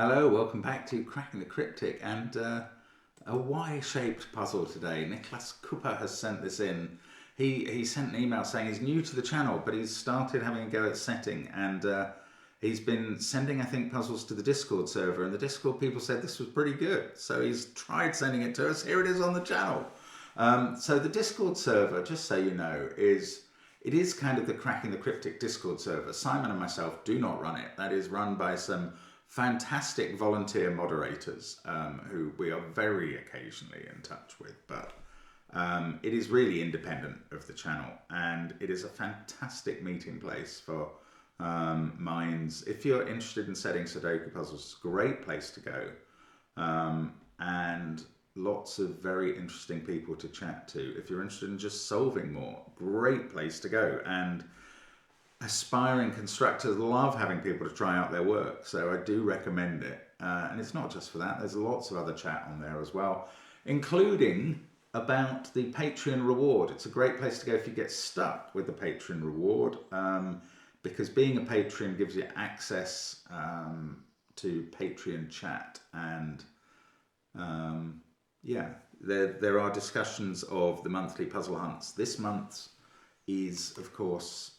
Hello, welcome back to Cracking the Cryptic, and a Y-shaped puzzle today. Nicholas Cooper has sent this in. He sent an email saying he's new to the channel, but he's started having a go at setting, and he's been sending, I think, puzzles to the Discord server, and the Discord people said this was pretty good, so he's tried sending it to us. Here it is on the channel. So the Discord server, just so you know, it is kind of the Cracking the Cryptic Discord server. Simon and myself do not run it. That is run by some fantastic volunteer moderators who we are very occasionally in touch with, but it is really independent of the channel, and it is a fantastic meeting place for minds. If you're interested in setting Sudoku puzzles, it's a great place to go, and lots of very interesting people to chat to. If you're interested in just solving more, great place to go. And aspiring constructors love having people to try out their work, so I do recommend it. And it's not just for that, there's lots of other chat on there as well, including about the Patreon reward. It's a great place to go if you get stuck with the Patreon reward, because being a Patreon gives you access to Patreon chat, and yeah, there are discussions of the monthly puzzle hunts. This month's is, of course,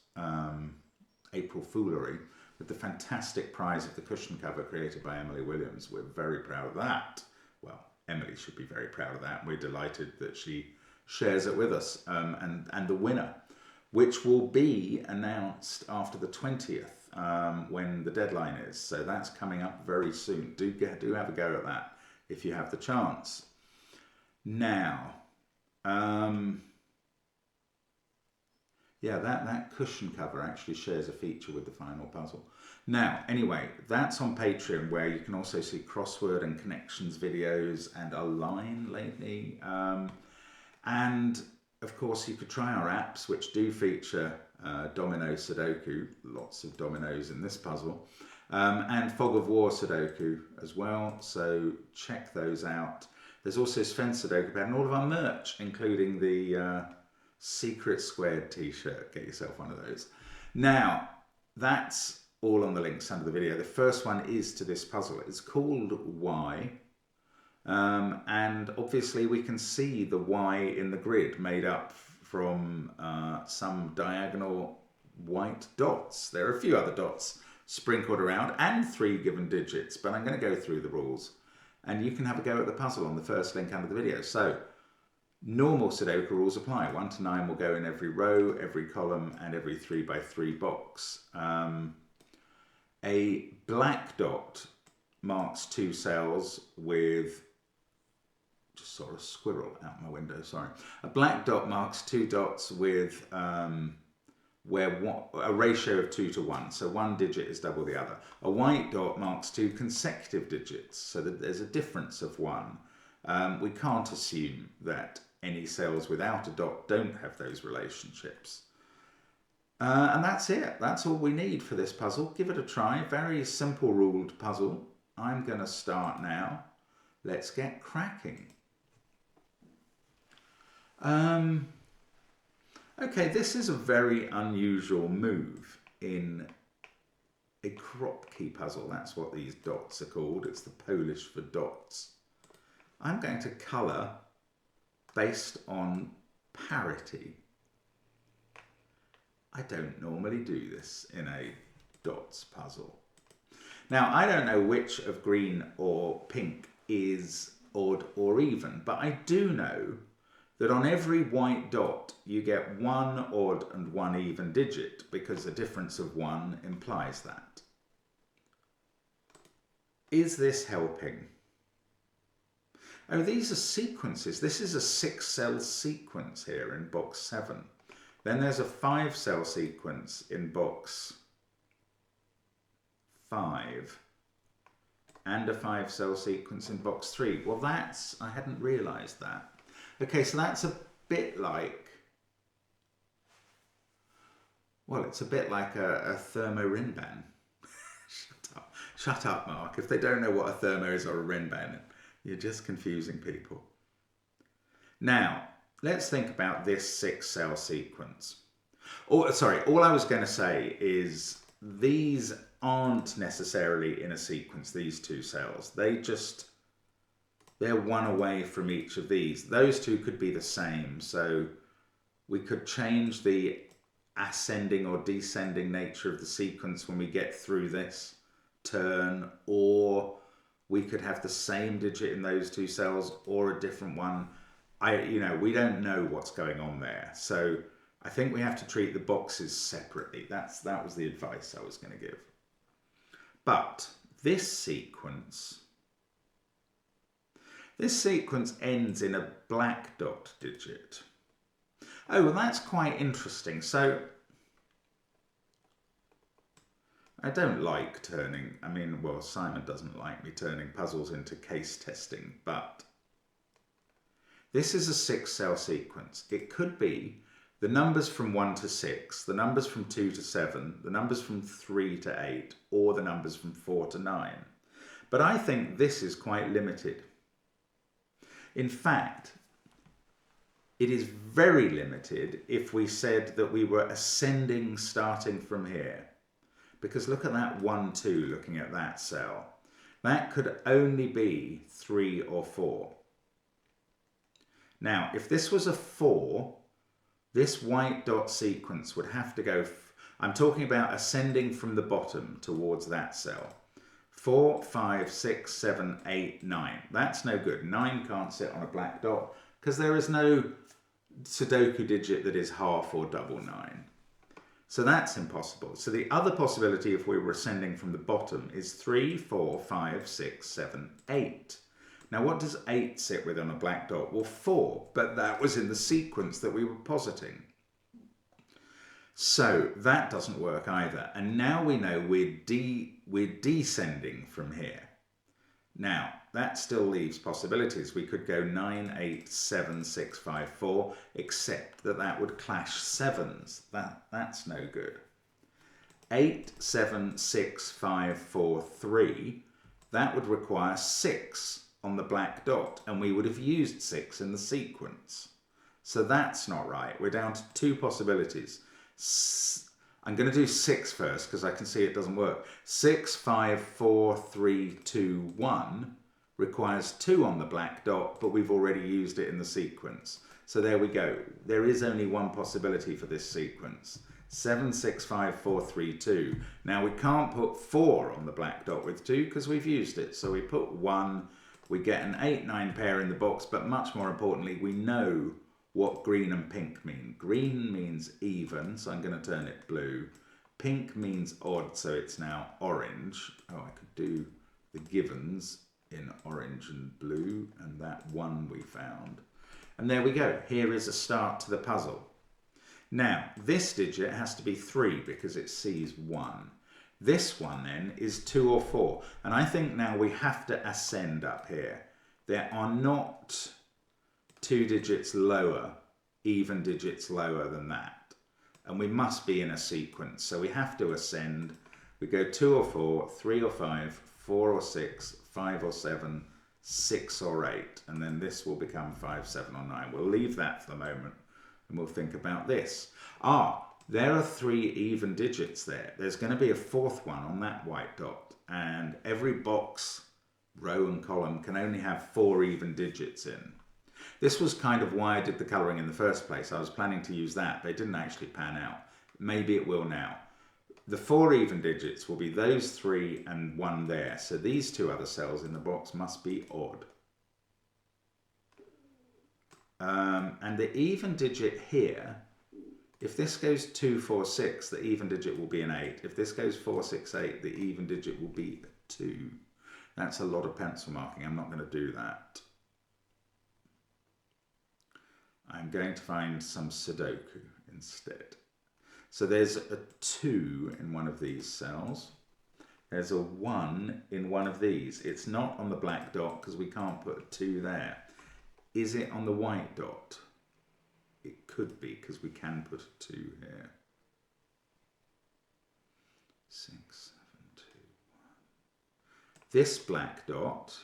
April Foolery, with the fantastic prize of the cushion cover created by Emily Williams. We're very proud of that. Well, Emily should be very proud of that. We're delighted that she shares it with us. And the winner, which will be announced after the 20th, when the deadline is. So that's coming up very soon. Do have a go at that if you have the chance. Now, yeah, that cushion cover actually shares a feature with the final puzzle. Now, anyway, that's on Patreon, where you can also see crossword and connections videos and a line lately. And of course, you could try our apps, which do feature Domino Sudoku, lots of dominoes in this puzzle, and Fog of War Sudoku as well. So check those out. There's also SVEN'S SUDOKU PAD and all of our merch, including the Secret Squared t-shirt. Get yourself one of those. Now, that's all on the links under the video. The first one is to this puzzle. It's called Y, and obviously we can see the Y in the grid made up from some diagonal white dots. There are a few other dots sprinkled around and 3 given digits, but I'm going to go through the rules and you can have a go at the puzzle on the first link under the video. So, normal Sudoku rules apply. 1 to 9 will go in every row, every column, and every 3 by 3 box. A black dot marks 2 cells with, just saw a squirrel out my window, sorry. A black dot marks 2 dots with a ratio of 2 to 1, so 1 digit is double the other. A white dot marks 2 consecutive digits, so that there's a difference of 1. We can't assume that any cells without a dot don't have those relationships. And that's it. That's all we need for this puzzle. Give it a try. Very simple ruled puzzle. I'm going to start now. Let's get cracking. Okay, this is a very unusual move in a crop key puzzle. That's what these dots are called. It's the Polish for dots. I'm going to colour based on parity. I don't normally do this in a dots puzzle. Now, I don't know which of green or pink is odd or even, but I do know that on every white dot you get 1 odd and 1 even digit, because a difference of 1 implies that. Is this helping? Oh, these are sequences. This is a 6-cell sequence here in box 7. Then there's a 5-cell sequence in box 5. And a 5-cell sequence in box 3. Well, I hadn't realised that. Okay, so that's a bit like, well, it's a bit like a thermo-rinban. Shut up, Mark. If they don't know what a thermo is or a rinban, you're just confusing people. Now, let's think about this 6-cell sequence. All I was going to say is these aren't necessarily in a sequence, these two cells. They're one away from each of these. Those two could be the same, so we could change the ascending or descending nature of the sequence when we get through this turn, or we could have the same digit in those two cells or a different one. We don't know what's going on there. So I think we have to treat the boxes separately. That was the advice I was going to give. But this sequence ends in a black dot digit. Oh, well, that's quite interesting. So I don't like turning, Simon doesn't like me turning puzzles into case testing, but this is a 6-cell sequence. It could be the numbers from 1 to 6, the numbers from 2 to 7, the numbers from 3 to 8, or the numbers from 4 to 9. But I think this is quite limited. In fact, it is very limited if we said that we were ascending starting from here. Because look at that 1, 2, looking at that cell. That could only be 3 or 4. Now, if this was a 4, this white dot sequence would have to go, I'm talking about ascending from the bottom towards that cell. 4, 5, 6, 7, 8, 9. That's no good. 9 can't sit on a black dot because there is no Sudoku digit that is half or double 9. So that's impossible. So the other possibility if we were ascending from the bottom is 3, 4, 5, 6, 7, 8. Now what does 8 sit with on a black dot? Well, 4, but that was in the sequence that we were positing. So that doesn't work either. And now we know we're descending from here. Now, that still leaves possibilities. We could go 9, 8, 7, 6, 5, 4, except that would clash 7s. That's no good. 8, 7, 6, 5, 4, 3, that would require 6 on the black dot, and we would have used 6 in the sequence. So that's not right. We're down to 2 possibilities. I'm going to do 6 first because I can see it doesn't work. 6, 5, 4, 3, 2, 1 requires 2 on the black dot, but we've already used it in the sequence. So there we go. There is only one possibility for this sequence. 7, 6, 5, 4, 3, 2. Now we can't put 4 on the black dot with 2 because we've used it. So we put 1, we get an 8, 9 pair in the box, but much more importantly, we know what green and pink mean. Green means even, so I'm going to turn it blue. Pink means odd, so it's now orange. Oh, I could do the givens in orange and blue, and that 1 we found. And there we go. Here is a start to the puzzle. Now, this digit has to be 3 because it sees 1. This one then is 2 or 4. And I think now we have to ascend up here. There are not 2 digits lower, even digits lower than that. And we must be in a sequence. So we have to ascend. We go 2 or 4, 3 or 5, 4 or 6, 5 or 7, 6 or 8. And then this will become 5, 7 or 9. We'll leave that for the moment and we'll think about this. There are 3 even digits there. There's going to be a 4th one on that white dot. And every box, row and column can only have 4 even digits in. This was kind of why I did the colouring in the first place. I was planning to use that, but it didn't actually pan out. Maybe it will now. The 4 even digits will be those 3 and 1 there. So these 2 other cells in the box must be odd. And the even digit here, if this goes 2, 4, 6, the even digit will be an 8. If this goes 4, 6, 8, the even digit will be a 2. That's a lot of pencil marking. I'm not going to do that. I'm going to find some Sudoku instead. So there's a 2 in one of these cells. There's a 1 in one of these. It's not on the black dot because we can't put a 2 there. Is it on the white dot? It could be because we can put a 2 here. 6, 7, 2, 1. This black dot.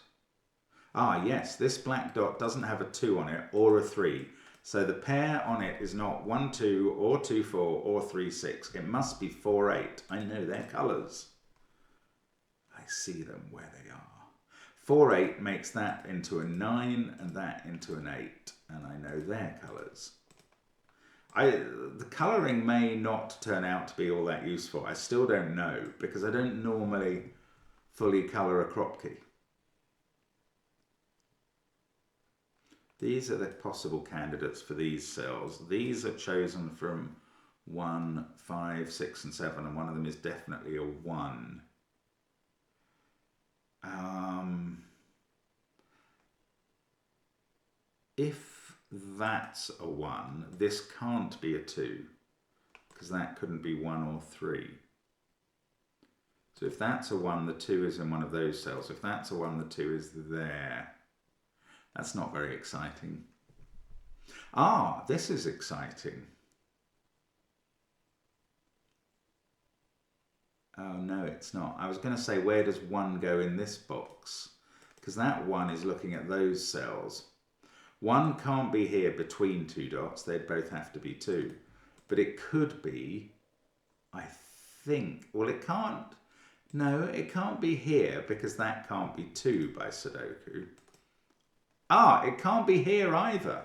Yes, this black dot doesn't have a 2 on it or a 3. So the pair on it is not 1, 2 or 2, 4 or 3, 6. It must be 4, 8. I know their colours. see them where they are. 4, 8 makes that into a 9 and that into an 8. And I know their colours. The colouring may not turn out to be all that useful. I still don't know because I don't normally fully colour a crop key. These are the possible candidates for these cells. These are chosen from 1, 5, 6 and 7 and one of them is definitely a 1. If that's a 1, this can't be a 2 because that couldn't be 1 or 3. So if that's a 1, the 2 is in one of those cells. If that's a 1, the 2 is there. That's not very exciting. Ah, this is exciting. Oh, no, it's not. I was going to say, where does 1 go in this box? Because that 1 is looking at those cells. 1 can't be here between 2 dots. They'd both have to be 2. But it could be, I think, well, it can't. No, it can't be here because that can't be 2 by Sudoku. Ah, it can't be here either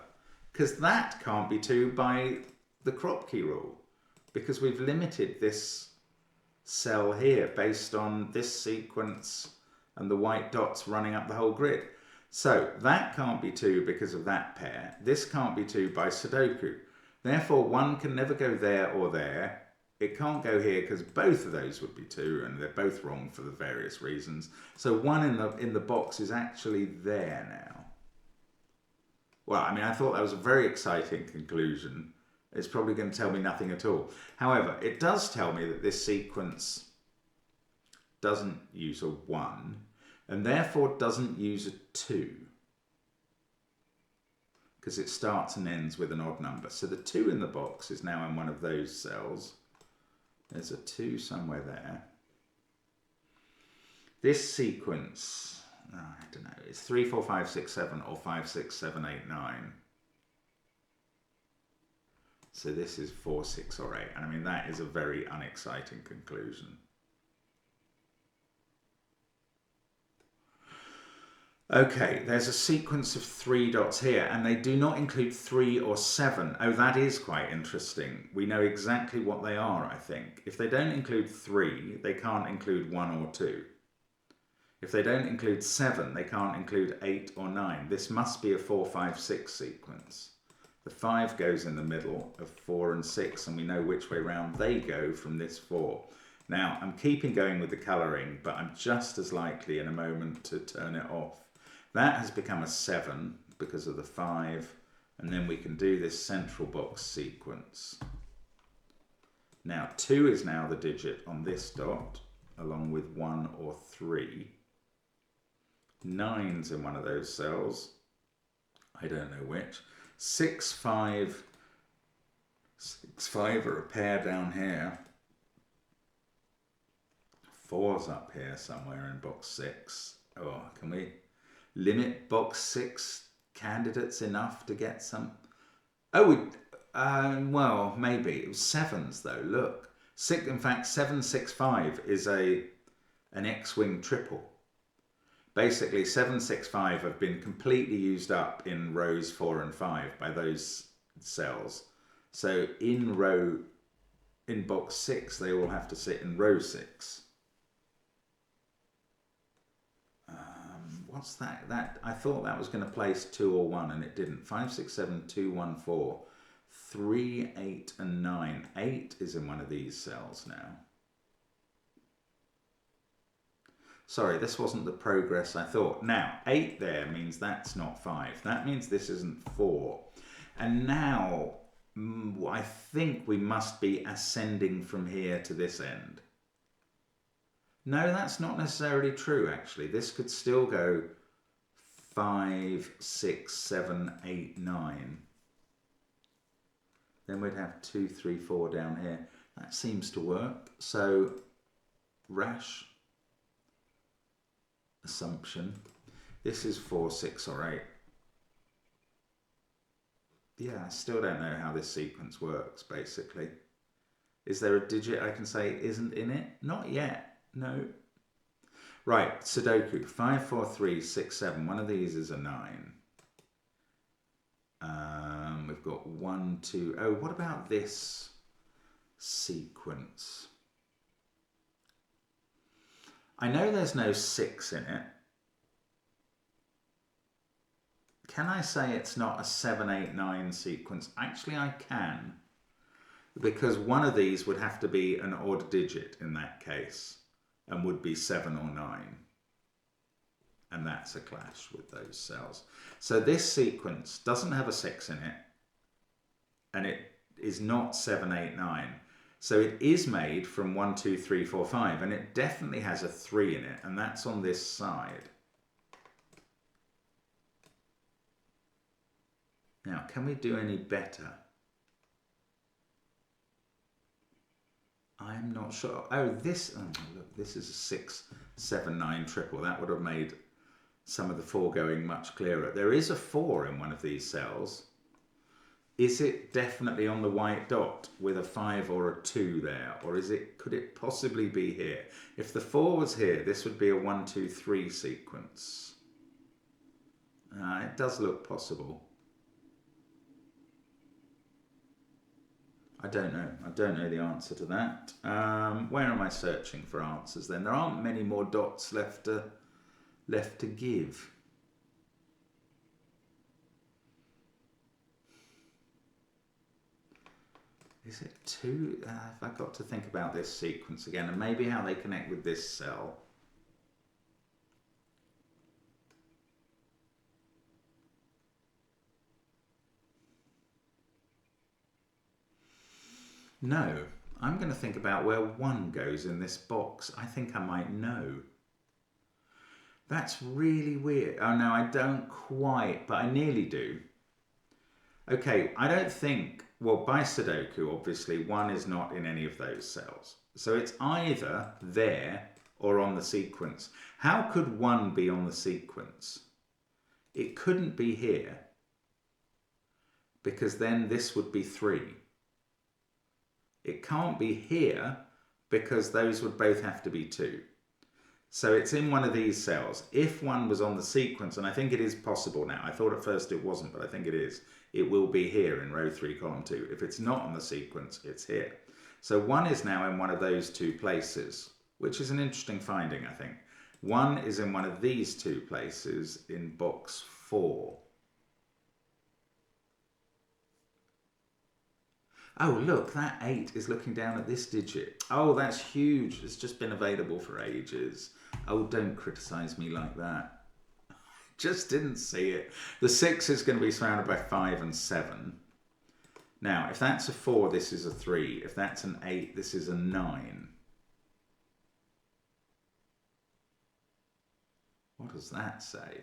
because that can't be 2 by the crop key rule because we've limited this cell here based on this sequence and the white dots running up the whole grid. So that can't be 2 because of that pair. This can't be 2 by Sudoku. Therefore, 1 can never go there or there. It can't go here because both of those would be 2 and they're both wrong for the various reasons. So 1 in the box is actually there now. Well, I mean, I thought that was a very exciting conclusion. It's probably going to tell me nothing at all. However, it does tell me that this sequence doesn't use a 1 and therefore doesn't use a 2 because it starts and ends with an odd number. So the 2 in the box is now in one of those cells. There's a 2 somewhere there. This sequence, I don't know, it's 3, 4, 5, 6, 7 or 5, 6, 7, 8, 9. So this is 4, 6 or 8. And I mean, that is a very unexciting conclusion. Okay, there's a sequence of 3 dots here and they do not include 3 or 7. Oh, that is quite interesting. We know exactly what they are, I think. If they don't include 3, they can't include 1 or 2. If they don't include 7, they can't include 8 or 9. This must be a 4, 5, 6 sequence. The 5 goes in the middle of 4 and 6 and we know which way round they go from this 4. Now, I'm keeping going with the colouring, but I'm just as likely in a moment to turn it off. That has become a 7 because of the 5, and then we can do this central box sequence. Now, 2 is now the digit on this dot, along with 1 or 3. 9's in one of those cells. I don't know which. 6, 5. 6, 5 are a pair down here. 4's up here somewhere in box 6. Oh, can we limit box 6 candidates enough to get some? Oh, well, maybe. It was 7's though, look. In fact, 7, 6, 5 is an X-wing triple. Basically, 7, 6, 5 have been completely used up in rows 4 and 5 by those cells. So in box 6, they all have to sit in row 6. What's that? I thought that was going to place 2 or 1 and it didn't. 5, 6, 7, 2, 1, 4, 3, 8 and 9. 8 is in one of these cells now. Sorry, this wasn't the progress I thought. Now, 8 there means that's not 5. That means this isn't 4. And now, I think we must be ascending from here to this end. No, that's not necessarily true, actually. This could still go 5, 6, 7, 8, 9. Then we'd have 2, 3, 4 down here. That seems to work. So, rash assumption. This is 4, 6 or 8. Yeah, I still don't know how this sequence works, basically. Is there a digit I can say isn't in it? Not yet. No. Right, Sudoku, 5, 4, 3, 6, 7. One of these is a 9. We've got 1, 2. Oh, what about this sequence? I know there's no 6 in it. Can I say it's not a 7, 8, 9 sequence? Actually, I can. Because one of these would have to be an odd digit in that case and would be 7 or 9. And that's a clash with those cells. So this sequence doesn't have a 6 in it, and it is not 7, 8, 9. So it is made from 1, 2, 3, 4, 5, and it definitely has a 3 in it, and that's on this side. Now, can we do any better? I'm not sure. Oh, look, this is a 6, 7, 9 triple. That would have made some of the foregoing much clearer. There is a 4 in one of these cells. Is it definitely on the white dot with a 5 or a 2 there? Or could it possibly be here? If the 4 was here, this would be a 1, 2, 3 sequence. It does look possible. I don't know. I don't know the answer to that. Where am I searching for answers then? There aren't many more dots left to give. Is it 2? Have I got to think about this sequence again and maybe how they connect with this cell? No, I'm going to think about where 1 goes in this box. I think I might know. That's really weird. Oh no, I don't quite, but I nearly do. Okay, I don't think, well, by Sudoku, obviously, 1 is not in any of those cells. So it's either there or on the sequence. How could 1 be on the sequence? It couldn't be here, because then this would be 3. It can't be here, because those would both have to be 2. So it's in one of these cells. If 1 was on the sequence, and I think it is possible now, I thought at first it wasn't, but I think it is, it will be here in row 3, column 2. If it's not on the sequence, it's here. So 1 is now in one of those 2 places, which is an interesting finding, I think. 1 is in one of these 2 places in box 4. Oh, look, that 8 is looking down at this digit. Oh, that's huge. It's just been available for ages. Oh, don't criticize me like that. Just didn't see it. The 6 is going to be surrounded by 5 and 7. Now, if that's a 4, this is a 3. If that's an 8, this is a 9. What does that say?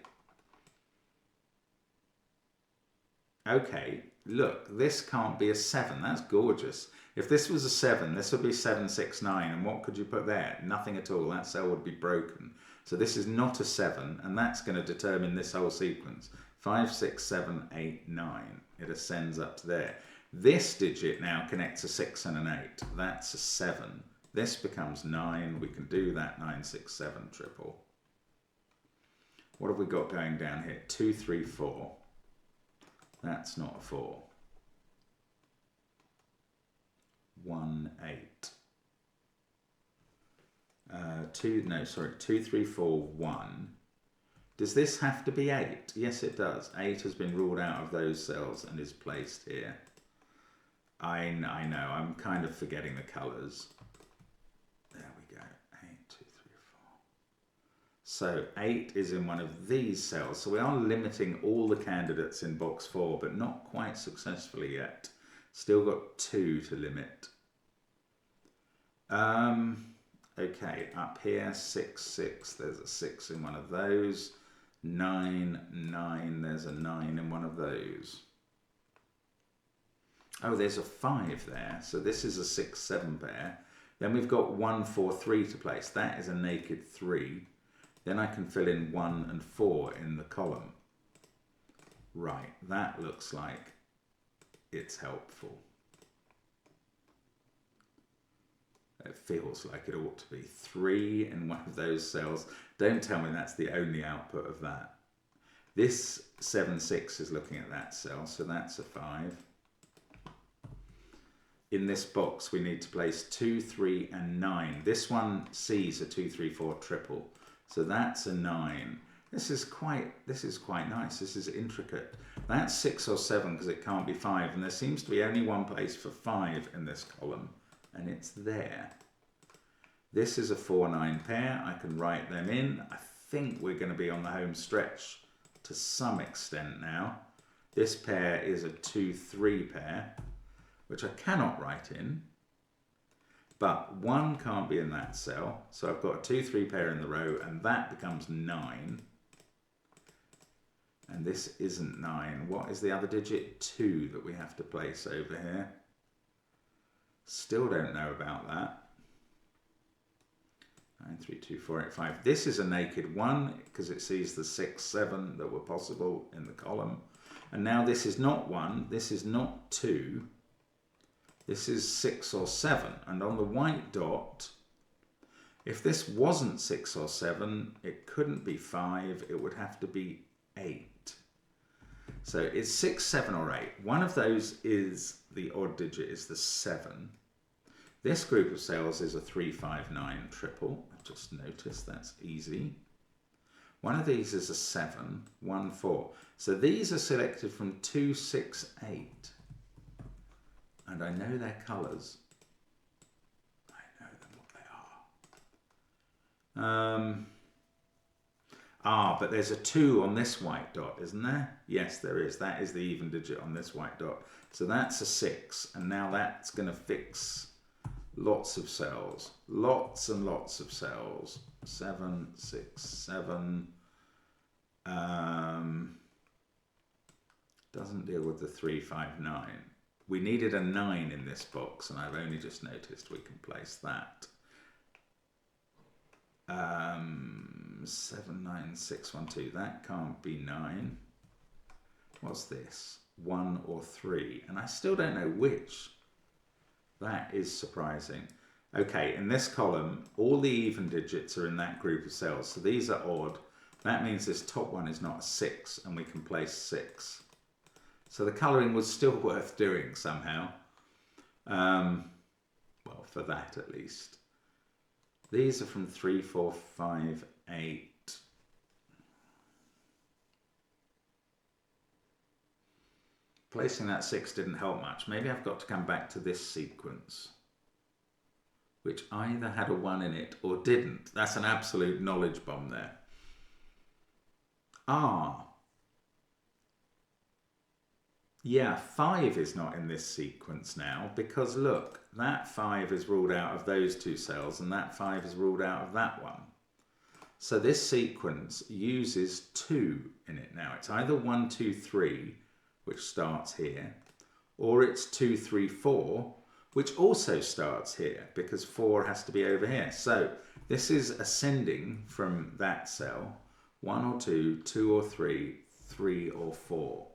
Okay, look, this can't be a 7. That's gorgeous. If this was a 7, this would be 7, 6, 9. And what could you put there? Nothing at all. That cell would be broken. So this is not a 7, and that's going to determine this whole sequence. 5, 6, 7, 8, 9. It ascends up to there. This digit now connects a 6 and an 8. That's a 7. This becomes 9. We can do that 9, 6, 7 triple. What have we got going down here? 2, 3, 4. That's not a 4. 1, 8. 2, 3, 4, 1. Does this have to be 8? Yes, it does. 8 has been ruled out of those cells and is placed here. I know, I'm kind of forgetting the colours. There we go. 8, 2, 3, 4. So 8 is in one of these cells. So we are limiting all the candidates in box 4, but not quite successfully yet. Still got 2 to limit. Okay, up here, 6, 6, there's a 6 in one of those. 9, 9, there's a 9 in one of those. Oh, there's a 5 there, so this is a 6, 7 pair. Then we've got 1, 4, 3 to place. That is a naked 3. Then I can fill in 1 and 4 in the column. Right, that looks like it's helpful. It feels like it ought to be 3 in one of those cells. Don't tell me that's the only output of that. This 7-6 is looking at that cell, so that's a 5. In this box, we need to place 2, 3, and 9. This one sees a 2, 3, 4 triple, so that's a 9. This is quite nice. This is intricate. That's 6 or 7 because it can't be 5, and there seems to be only one place for 5 in this column, and it's there. This is a 4-9 pair. I can write them in. I think we're going to be on the home stretch to some extent now. This pair is a 2-3 pair, which I cannot write in, but 1 can't be in that cell. So I've got a 2-3 pair in the row, and that becomes 9. And this isn't 9. What is the other digit? 2 that we have to place over here. Still don't know about that. 9, 3, 2, 4, 8, 5. This is a naked 1 because it sees the 6, 7 that were possible in the column. And now this is not 1, this is not 2. This is 6 or 7. And on the white dot, if this wasn't 6 or 7, it couldn't be 5, it would have to be 8. So it's 6, 7, or 8. One of those is the odd digit, is the 7. This group of cells is a 3, 5, 9 triple. I've just noticed that's easy. One of these is a 7, 1, 4. So these are selected from 2, 6, 8. And I know their colours. I know them what they are. But there's a 2 on this white dot, isn't there? Yes, there is. That is the even digit on this white dot. So that's a 6. And now that's going to fix lots of cells. Lots and lots of cells. 7, 6, 7. Doesn't deal with the 3, 5, 9. We needed a 9 in this box, and I've only just noticed we can place that. 7, 9, 6, 1, 2. That can't be 9. What's this? 1 or 3. And I still don't know which. That is surprising. Okay, in this column, all the even digits are in that group of cells. So these are odd. That means this top one is not a 6, and we can place 6. So the colouring was still worth doing somehow. Well, for that at least. These are from 3, 4, 5, 8. Placing that 6 didn't help much. Maybe I've got to come back to this sequence, which either had a 1 in it or didn't. That's an absolute knowledge bomb there. Yeah, 5 is not in this sequence now because look, that 5 is ruled out of those 2 cells and that 5 is ruled out of that one. So this sequence uses 2 in it now. It's either 1, 2, 3, which starts here, or it's 2, 3, 4, which also starts here because 4 has to be over here. So this is ascending from that cell, 1 or 2, 2 or 3, 3 or 4.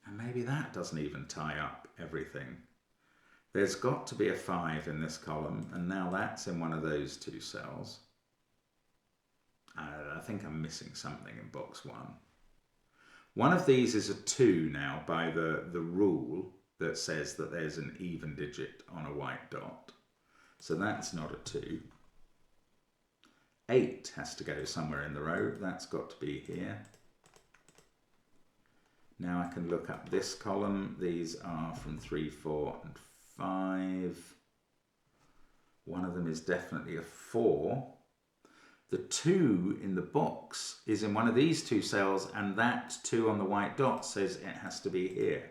And maybe that doesn't even tie up everything. There's got to be a 5 in this column, and now that's in one of those 2 cells. I think I'm missing something in box 1. One of these is a 2 now by the rule that says that there's an even digit on a white dot. So that's not a 2. 8 has to go somewhere in the row. That's got to be here. Now I can look up this column. These are from 3, 4, and 5. One of them is definitely a 4. The 2 in the box is in one of these 2 cells, and that 2 on the white dot says it has to be here.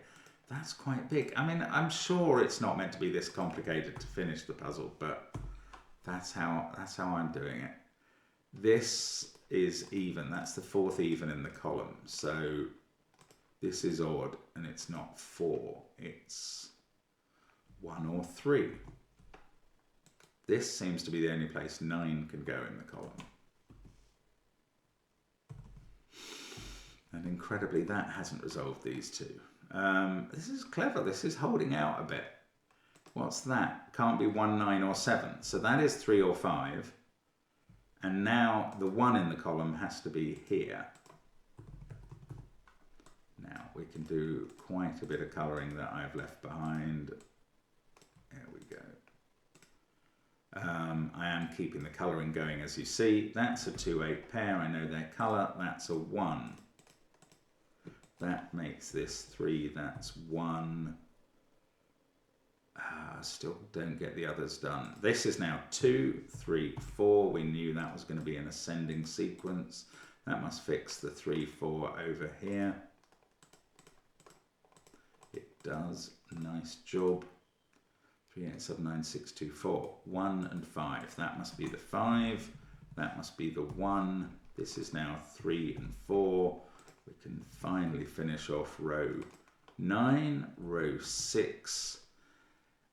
That's quite big. I mean, I'm sure it's not meant to be this complicated to finish the puzzle, but that's how I'm doing it. This is even. That's the 4th even in the column. So this is odd, and it's not 4. It's 1 or 3. This seems to be the only place 9 can go in the column. And incredibly, that hasn't resolved these 2. This is clever. This is holding out a bit. What's that? Can't be 1, 9 or 7. So that is 3 or 5. And now the 1 in the column has to be here. Now we can do quite a bit of colouring that I've left behind. There we go. I am keeping the colouring going, as you see. That's a 2-8 pair. I know their colour. That's a 1. That makes this 3. That's 1. Still don't get the others done. This is now 2, 3, 4. We knew that was going to be an ascending sequence. That must fix the 3, 4 over here. It does. Nice job. 3, 8, 7, 9, 6, 2, 4. 1 and 5. That must be the 5. That must be the 1. This is now 3 and 4. We can finally finish off row 9, row 6.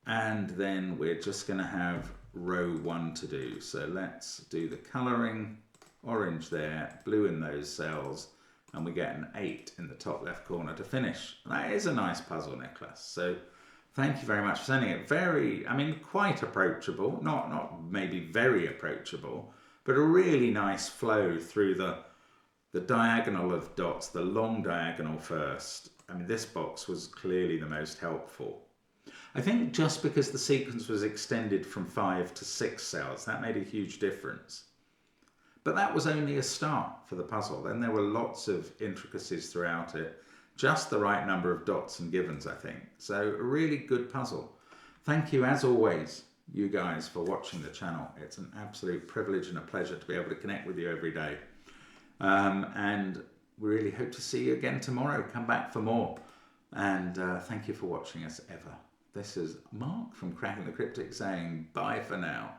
And then we're just going to have row 1 to do. So let's do the colouring. Orange there, blue in those cells, and we get an 8 in the top left corner to finish. That is a nice puzzle, Nicholas. So thank you very much for sending it. Very, I mean, quite approachable. Not maybe very approachable, but a really nice flow through the diagonal of dots, the long diagonal first. I mean, this box was clearly the most helpful. I think just because the sequence was extended from 5 to 6 cells, that made a huge difference. But that was only a start for the puzzle. Then there were lots of intricacies throughout it. Just the right number of dots and givens, I think. So a really good puzzle. Thank you, as always, you guys, for watching the channel. It's an absolute privilege and a pleasure to be able to connect with you every day. And we really hope to see you again tomorrow. Come back for more. And thank you for watching us ever. This is Mark from Cracking the Cryptic saying bye for now.